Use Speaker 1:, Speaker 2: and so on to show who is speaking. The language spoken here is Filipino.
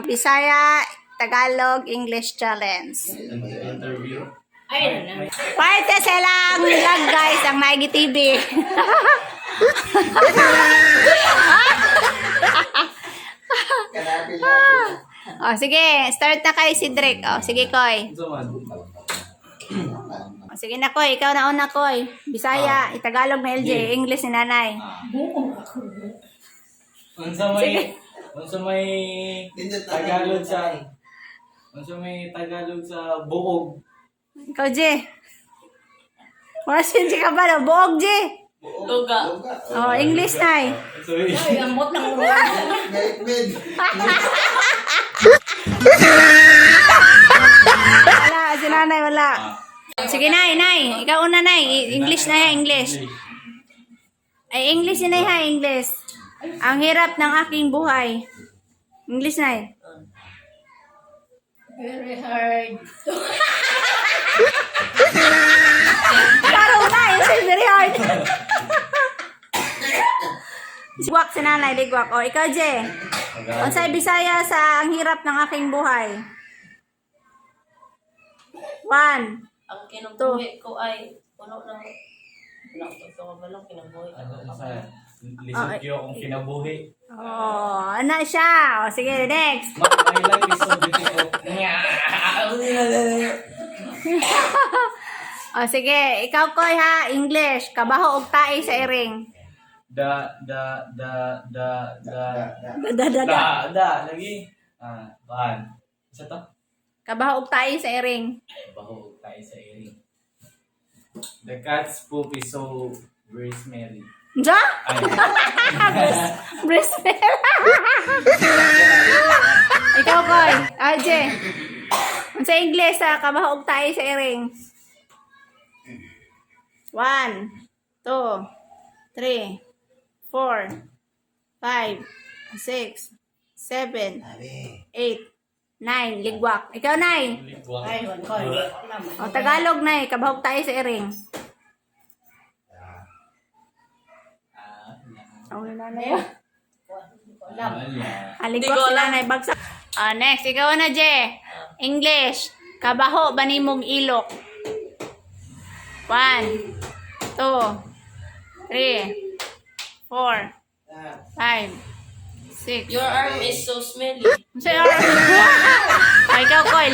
Speaker 1: Bisaya, Tagalog, English challenge.
Speaker 2: Interview.
Speaker 1: Parte sa lang vlog guys, ang Maigi TV. Oh, sige, start na kay si Drake. Oh, sige, Koy. Oh, sige na, Koy. Ikaw na una, Koy. Bisaya, Tagalog na LJ, English ni Nanay.
Speaker 2: Unsa may Tagalog sa buog.
Speaker 1: Ikaw, J. Wala siya ka ba? Buog, J.
Speaker 3: Luga.
Speaker 1: Oh, English na.
Speaker 2: Sorry.
Speaker 3: Ay, ambot ng ulo.
Speaker 1: Wala, si Nanay, wala. Sige, Nay, Nay. Ikaw una, Nay. English na yan, English. Ay, English yun, Nay, ha, English. Ang hirap ng aking buhay. English, Nay.
Speaker 3: Very hard.
Speaker 1: Parang na, it's very hard. Ligwak si Nanay, ligwak. O, ikaw, Je. Unsay Bisaya sa ang hirap ng aking buhay. 1.
Speaker 3: Ang kinubuhi ko ay puno ng balong kinubuhi.
Speaker 2: Lisod ko akong kinabuhi.
Speaker 1: Oh, ano siya? O, sige, next.
Speaker 2: My life is so beautiful.
Speaker 1: O, sige. Ikaw, Koy, ha? English. Kabaho og tae sa iring.
Speaker 2: Da. Lagi. Bahan. Isa to?
Speaker 1: Kabaho og tae sa iring.
Speaker 2: Baho tayo sa ering. The cat's poop is so very smelly.
Speaker 1: Ja?
Speaker 2: Ay,
Speaker 1: Brisbane. Ikaw, Koy. AJ. Sa English, ha? Kabaho og tae sa iring. 1, 2, 3, 4, 5, 6, 7, 8, 9. Ligwak. Ikaw, Nay.
Speaker 3: Ay, wan ko.
Speaker 1: O, Tagalog, Nay. Kabahog tayo sa iring. Ang nanay. Aligwak sila, Nay. Bagsak. Next. Ikaw na, Je. English. Kabaho, banimog ilok. 1, 2, 3, 4, 5, 6.
Speaker 3: Your arm is so smelly.
Speaker 1: Ikaw, Koy.